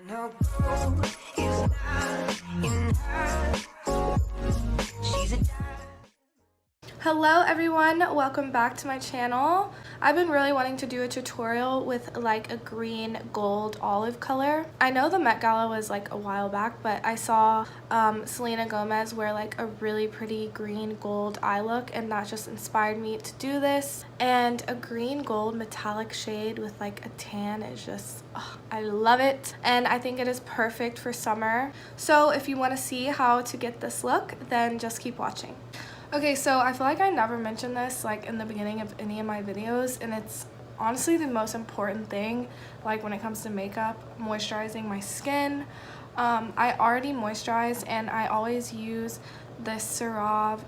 No, it's not in her. She's a Hello everyone, welcome back to my channel. I've been really wanting to do a tutorial with like a green, gold, olive color. I know the Met Gala was like a while back, but I saw Selena Gomez wear like a really pretty green gold eye look, and that just inspired me to do this. And a green gold metallic shade with like a tan is just, I love it. And I think it is perfect for summer. So if you want to see how to get this look, then just keep watching. Okay, so I feel like I never mentioned this like in the beginning of any of my videos, and it's honestly the most important thing like when it comes to makeup, moisturizing my skin. I already moisturize, and I always use this CeraVe?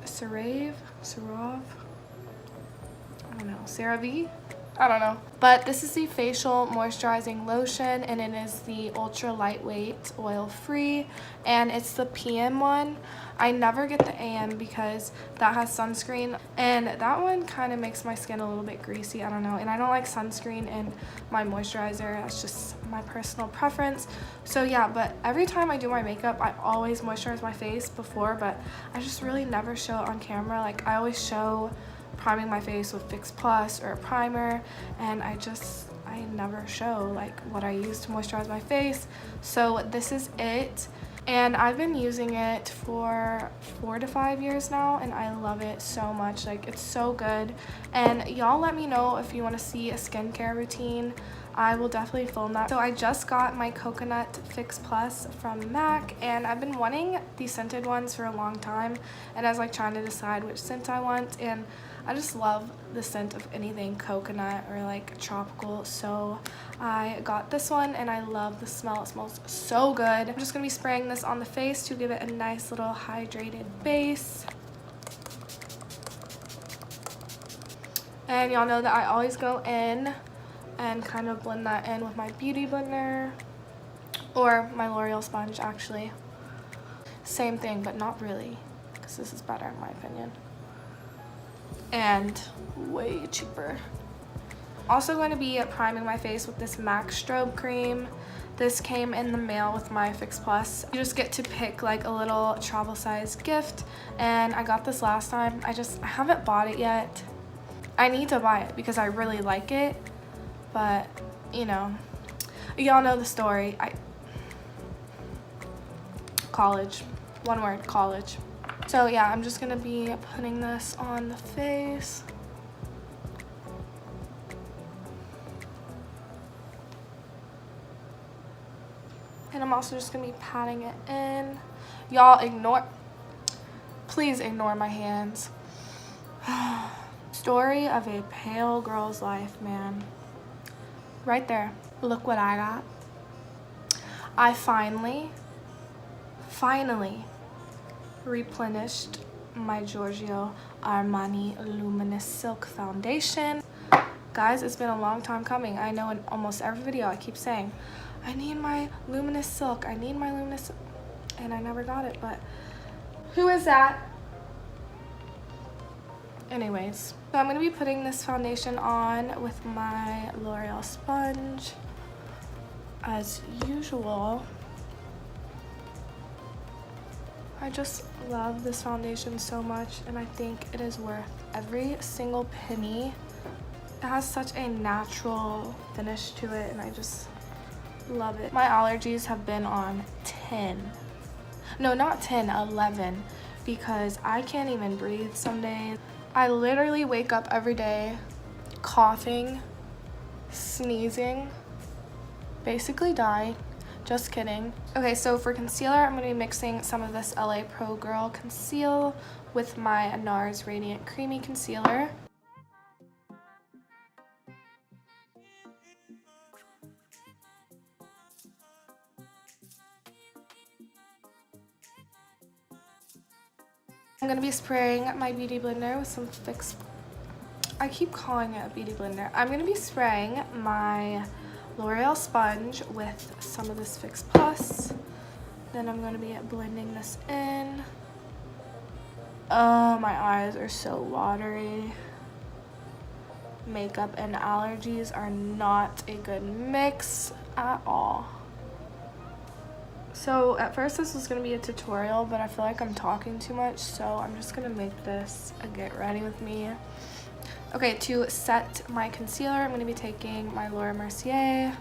I don't know. But this is the facial moisturizing lotion, and it is the ultra lightweight, oil-free, and it's the PM one. I never get the AM because that has sunscreen, and that one kind of makes my skin a little bit greasy. I don't know, and I don't like sunscreen in my moisturizer. That's just my personal preference. So yeah, but every time I do my makeup, I always moisturize my face before, but I just really never show it on camera. Like, I always show priming my face with Fix Plus or a primer, and I never show like what I use to moisturize my face. So this is it, and I've been using it for 4 to 5 years now, and I love it so much. Like, it's so good. And y'all let me know if you want to see a skincare routine. I will definitely film that. So I just got my Coconut Fix Plus from MAC, and I've been wanting these scented ones for a long time, and I was like trying to decide which scent I want, and I just love the scent of anything coconut or like tropical, so I got this one and I love the smell. It smells so good. I'm just gonna be spraying this on the face to give it a nice little hydrated base. And y'all know that I always go in and kind of blend that in with my beauty blender or my L'Oreal sponge, actually. Same thing, but not really, because this is better in my opinion. And way cheaper. Also going to be priming my face with this MAC strobe cream. This came in the mail with my Fix Plus. You just get to pick like a little travel size gift, and I got this last time. I haven't bought it yet. I need to buy it because I really like it, but you know, y'all know the story. College. One word, college. So yeah, I'm just gonna be putting this on the face. And I'm also just gonna be patting it in. Y'all please ignore my hands. Story of a pale girl's life, man. Right there. Look what I got. I finally replenished my Giorgio Armani Luminous Silk Foundation. Guys, it's been a long time coming. I know in almost every video I keep saying, I need my Luminous Silk, I need my Luminous Silk, and I never got it, but who is that? Anyways, so I'm going to be putting this foundation on with my L'Oreal sponge as usual. I just love this foundation so much, and I think it is worth every single penny. It has such a natural finish to it, and I just love it. My allergies have been on 10. No, not 10, 11, because I can't even breathe some days. I literally wake up every day coughing, sneezing, basically dying. Just kidding. Okay, so for concealer, I'm going to be mixing some of this LA Pro Girl Conceal with my NARS Radiant Creamy Concealer. I'm going to be spraying my beauty blender with some Fix... I keep calling it a beauty blender. I'm going to be spraying my L'Oreal sponge with some of this Fix Plus. Then I'm going to be blending this in. Oh, my eyes are so watery. Makeup and allergies are not a good mix at all. So at first this was going to be a tutorial, but I feel like I'm talking too much, so I'm just going to make this a get ready with me. Okay, to set my concealer, I'm going to be taking my Laura Mercier.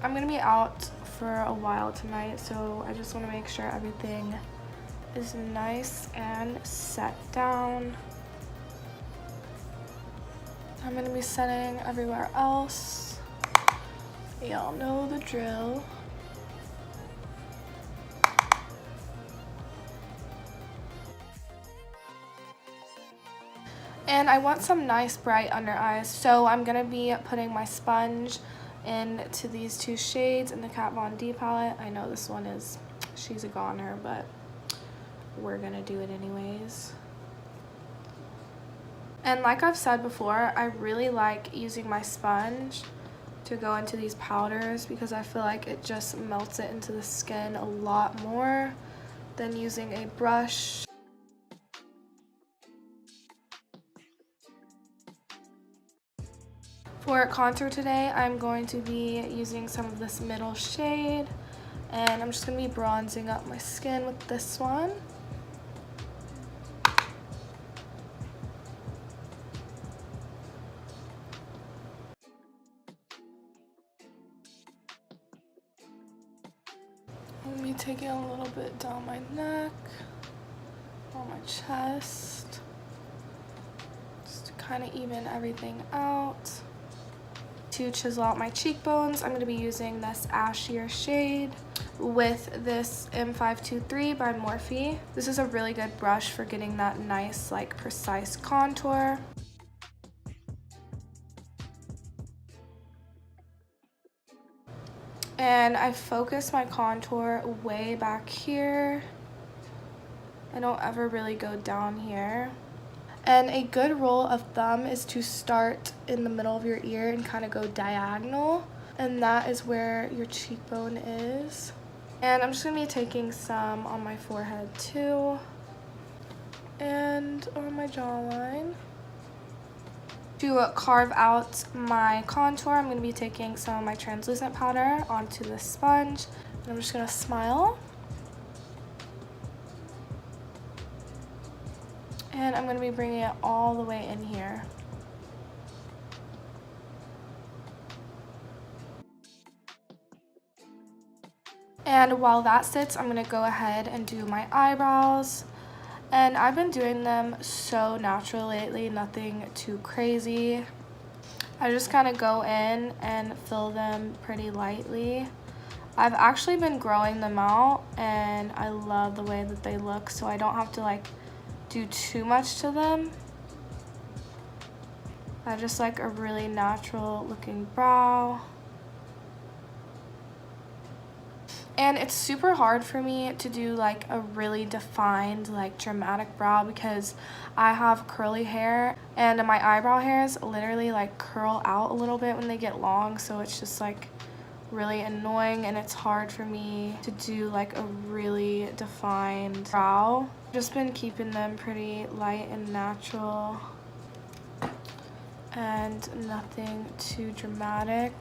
I'm going to be out for a while tonight, so I just want to make sure everything is nice and set down. I'm going to be setting everywhere else. Y'all know the drill. And I want some nice bright under eyes, so I'm going to be putting my sponge into these two shades in the Kat Von D palette. I know this one is, she's a goner, but we're going to do it anyways. And like I've said before, I really like using my sponge to go into these powders because I feel like it just melts it into the skin a lot more than using a brush. For contour today, I'm going to be using some of this middle shade, and I'm just going to be bronzing up my skin with this one. I'm going to be taking a little bit down my neck, on my chest, just to kind of even everything out. To chisel out my cheekbones, I'm going to be using this ashier shade with this M523 by Morphe. This is a really good brush for getting that nice, like, precise contour. And I focus my contour way back here. I don't ever really go down here. And a good rule of thumb is to start in the middle of your ear and kind of go diagonal. And that is where your cheekbone is. And I'm just going to be taking some on my forehead too. And on my jawline. To carve out my contour, I'm going to be taking some of my translucent powder onto the sponge. And I'm just going to smile. And I'm going to be bringing it all the way in here. And while that sits, I'm going to go ahead and do my eyebrows. And I've been doing them so natural lately, nothing too crazy. I just kind of go in and fill them pretty lightly. I've actually been growing them out, and I love the way that they look, so I don't have to, like, do too much to them. I just like a really natural looking brow. And it's super hard for me to do like a really defined, like, dramatic brow because I have curly hair and my eyebrow hairs literally like curl out a little bit when they get long, so it's just like really annoying, and it's hard for me to do like a really defined brow. Just been keeping them pretty light and natural and nothing too dramatic.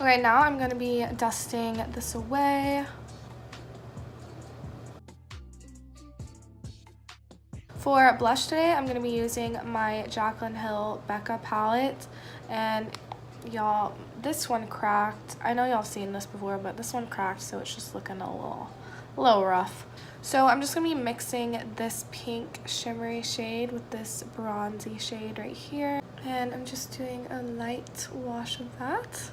Okay, now I'm going to be dusting this away. For blush today, I'm going to be using my Jaclyn Hill Becca palette, and y'all, this one cracked. I know y'all have seen this before, but this one cracked, so it's just looking a little rough. So I'm just going to be mixing this pink shimmery shade with this bronzy shade right here. And I'm just doing a light wash of that.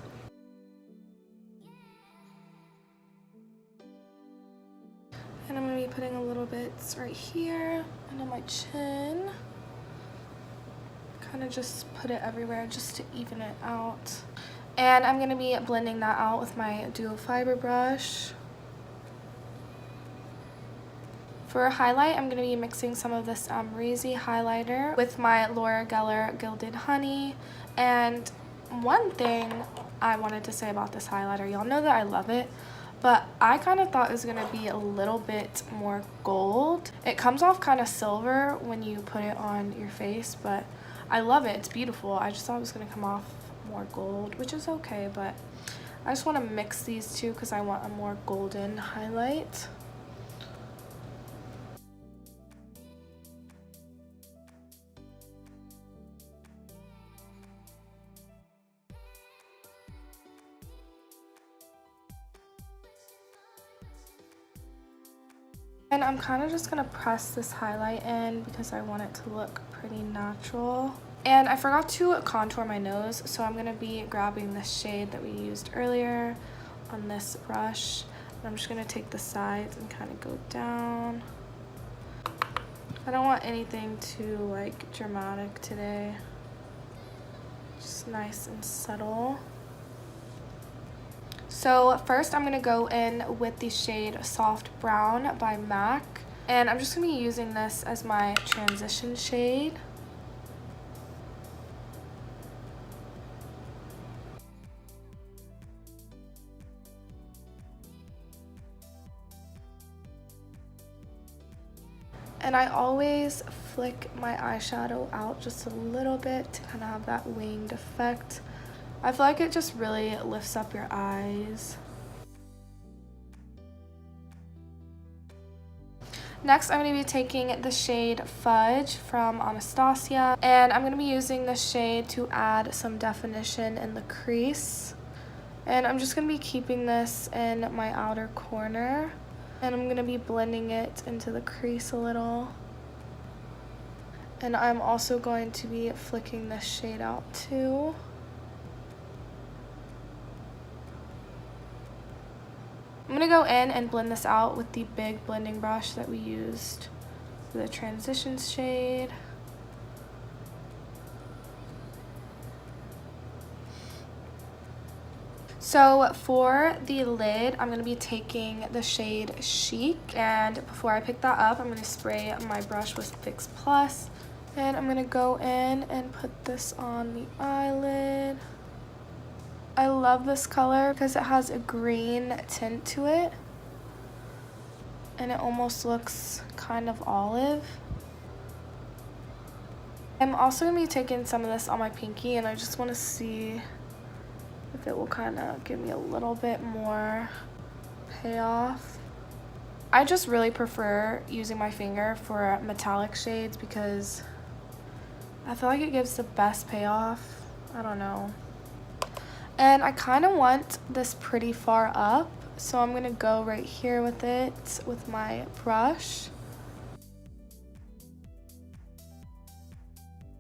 And I'm going to be putting a little bit right here and on my chin. Kind of just put it everywhere just to even it out. And I'm going to be blending that out with my dual fiber brush. For a highlight, I'm going to be mixing some of this Reezy highlighter with my Laura Geller Gilded Honey. And one thing I wanted to say about this highlighter, y'all know that I love it, but I kind of thought it was going to be a little bit more gold. It comes off kind of silver when you put it on your face, but I love it. It's beautiful. I just thought it was going to come off more gold, which is okay, but I just want to mix these two because I want a more golden highlight. And I'm kind of just going to press this highlight in because I want it to look pretty natural. And I forgot to contour my nose, so I'm going to be grabbing the shade that we used earlier on this brush. And I'm just going to take the sides and kind of go down. I don't want anything too like dramatic today. Just nice and subtle. So first I'm going to go in with the shade Soft Brown by MAC. And I'm just going to be using this as my transition shade. And I always flick my eyeshadow out just a little bit to kind of have that winged effect. I feel like it just really lifts up your eyes. Next, I'm going to be taking the shade Fudge from Anastasia, and I'm going to be using this shade to add some definition in the crease. And I'm just going to be keeping this in my outer corner, and I'm going to be blending it into the crease a little. And I'm also going to be flicking this shade out too. I'm going to go in and blend this out with the big blending brush that we used for the transitions shade. So for the lid, I'm going to be taking the shade Chic, and before I pick that up, I'm going to spray my brush with Fix Plus, and I'm going to go in and put this on the eyelid. I love this color because it has a green tint to it, and it almost looks kind of olive. I'm also going to be taking some of this on my pinky, and I just want to see if it will kind of give me a little bit more payoff. I just really prefer using my finger for metallic shades because I feel like it gives the best payoff. I don't know. And I kind of want this pretty far up, so I'm going to go right here with it with my brush.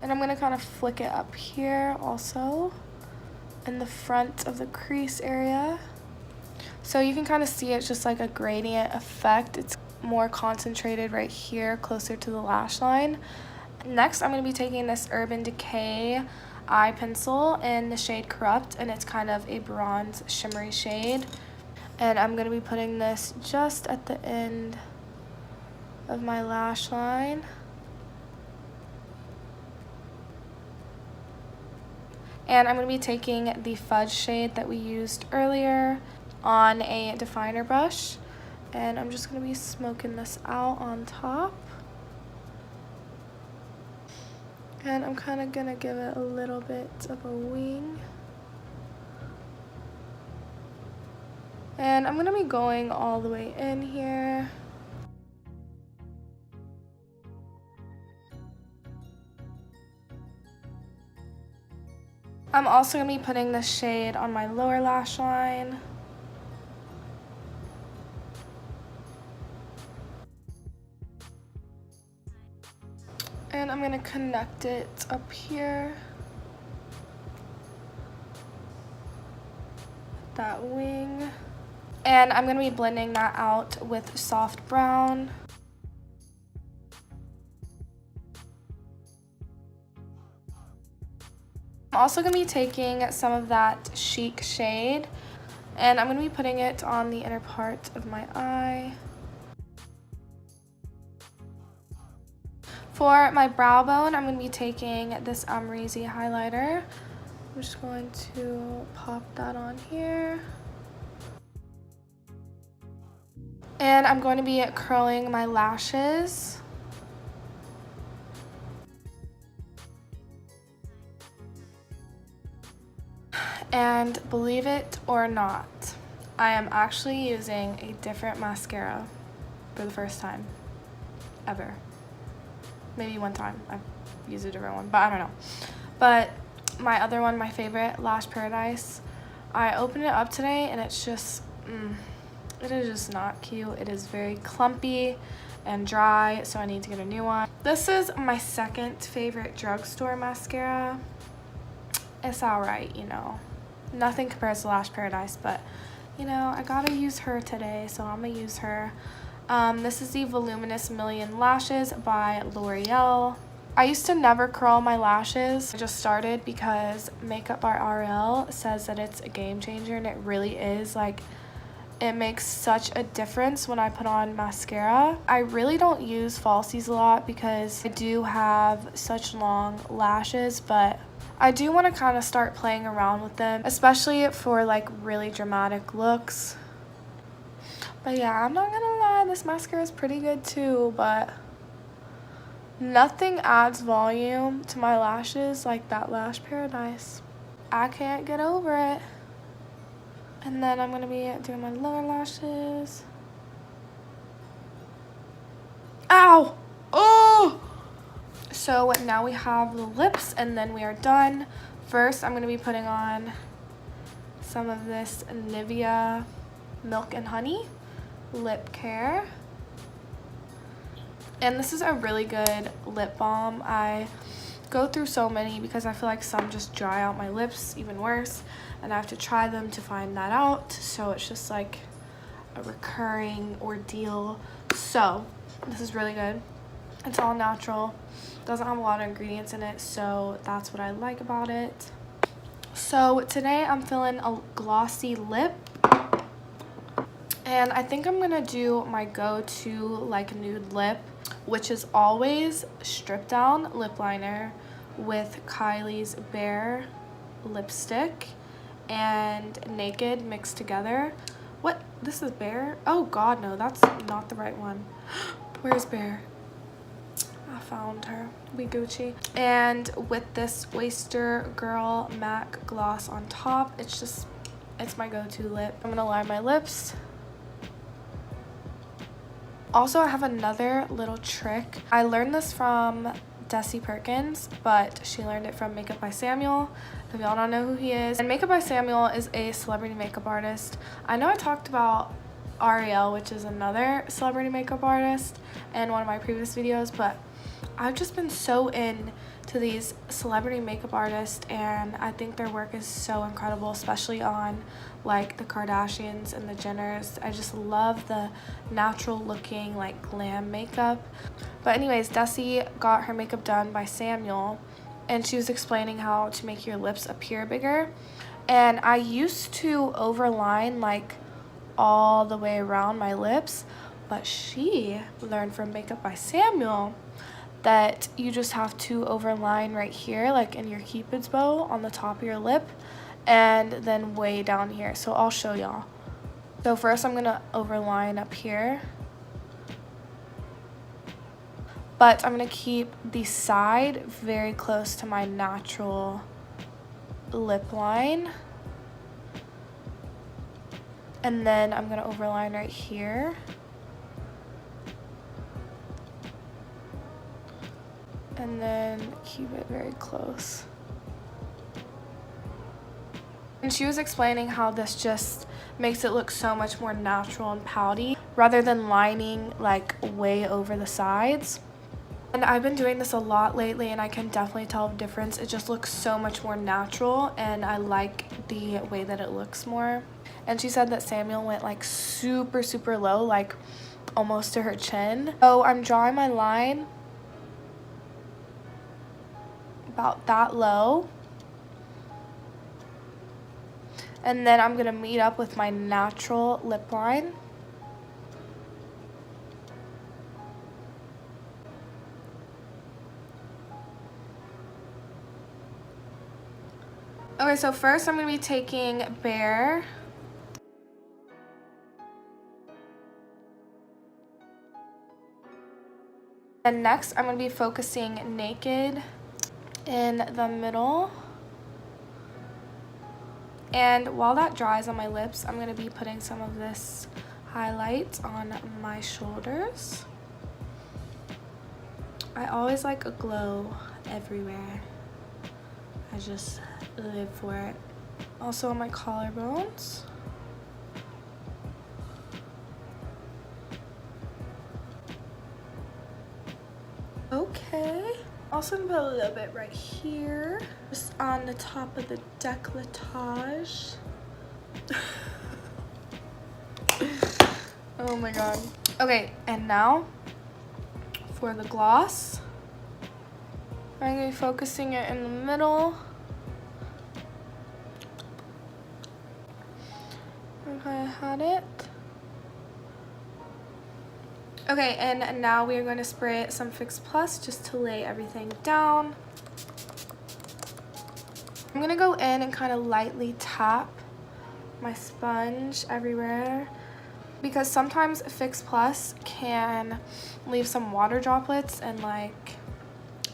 And I'm going to kind of flick it up here also in the front of the crease area. So you can kind of see it's just like a gradient effect. It's more concentrated right here closer to the lash line. Next, I'm going to be taking this Urban Decay eye pencil in the shade Corrupt, and it's kind of a bronze shimmery shade. And I'm going to be putting this just at the end of my lash line. And I'm going to be taking the Fudge shade that we used earlier on a definer brush, and I'm just going to be smoking this out on top. And I'm kind of going to give it a little bit of a wing. And I'm going to be going all the way in here. I'm also going to be putting this shade on my lower lash line. And I'm going to connect it up here. That wing. And I'm going to be blending that out with Soft Brown. I'm also going to be taking some of that Chic shade, and I'm going to be putting it on the inner part of my eye. For my brow bone, I'm going to be taking this Amrezy highlighter. I'm just going to pop that on here. And I'm going to be curling my lashes. And believe it or not, I am actually using a different mascara for the first time ever. Maybe one time I've used a different one, but I don't know. But my other one, my favorite, Lash Paradise, I opened it up today and it's just, it is just not cute. It is very clumpy and dry, so I need to get a new one. This is my second favorite drugstore mascara. It's alright, you know. Nothing compares to Lash Paradise, but you know, I gotta use her today, so I'm gonna use her. This is the Voluminous Million Lashes by L'Oreal. I used to never curl my lashes. I just started because Makeup by RL says that it's a game changer, and it really is. Like, it makes such a difference when I put on mascara. I really don't use falsies a lot because I do have such long lashes, but I do want to kind of start playing around with them, especially for like really dramatic looks. But yeah, I'm not gonna lie, this mascara is pretty good too, but nothing adds volume to my lashes like that Lash Paradise. I can't get over it. And then I'm gonna be doing my lower lashes. Ow! Oh! So now we have the lips, and then we are done. First, I'm going to be putting on some of this Nivea Milk and Honey lip care. And this is a really good lip balm. I go through so many because I feel like some just dry out my lips even worse, and I have to try them to find that out. So it's just like a recurring ordeal. So this is really good. It's all natural, doesn't have a lot of ingredients in it, so that's what I like about it. So today I'm feeling a glossy lip, and I think I'm gonna do my go-to like nude lip, which is always Strip Down lip liner with Kylie's Bare lipstick and Naked mixed together. What? This is Bare? Oh god, no, that's not the right one. Where's Bare? I found her. We Gucci. And with this Oyster Girl MAC gloss on top, it's my go-to lip. I'm gonna line my lips. Also, I have another little trick. I learned this from Desi Perkins, but she learned it from Makeup by Samuel. If y'all don't know who he is. And Makeup by Samuel is a celebrity makeup artist. I know I talked about Ariel, which is another celebrity makeup artist, in one of my previous videos, but I've just been so into these celebrity makeup artists, and I think their work is so incredible, especially on like the Kardashians and the Jenners. I just love the natural looking like glam makeup. But anyways, Desi got her makeup done by Samuel, and she was explaining how to make your lips appear bigger. And I used to overline like all the way around my lips, but she learned from Makeup by Samuel that you just have to overline right here, like in your Cupid's bow on the top of your lip, and then way down here. So I'll show y'all. So first I'm gonna overline up here, but I'm gonna keep the side very close to my natural lip line. And then I'm gonna overline right here. And then keep it very close. And she was explaining how this just makes it look so much more natural and pouty rather than lining like way over the sides. And I've been doing this a lot lately, and I can definitely tell a difference. It just looks so much more natural, and I like the way that it looks more. And she said that Samuel went like super, super low, like almost to her chin. So I'm drawing my line about that low, and then I'm gonna meet up with my natural lip line. Okay, so first I'm gonna be taking Bare, and next I'm gonna be focusing Naked in the middle, And while that dries on my lips, I'm going to be putting some of this highlight on my shoulders. I always like a glow everywhere. I just live for it. Also on my collarbones. Okay. Also gonna put a little bit right here, just on the top of the décolletage. Oh my god. Okay, and now for the gloss. I'm gonna be focusing it in the middle. Okay, I had it. Okay, and now we are going to spray some Fix Plus just to lay everything down. I'm going to go in and kind of lightly tap my sponge everywhere because sometimes Fix Plus can leave some water droplets and like,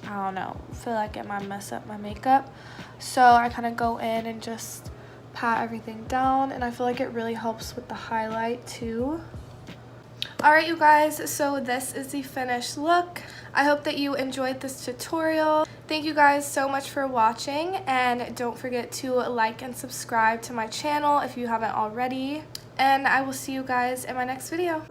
I don't know, feel like it might mess up my makeup. So I kind of go in and just pat everything down, and I feel like it really helps with the highlight too. Alright you guys, so this is the finished look. I hope that you enjoyed this tutorial. Thank you guys so much for watching, and don't forget to like and subscribe to my channel if you haven't already. And I will see you guys in my next video.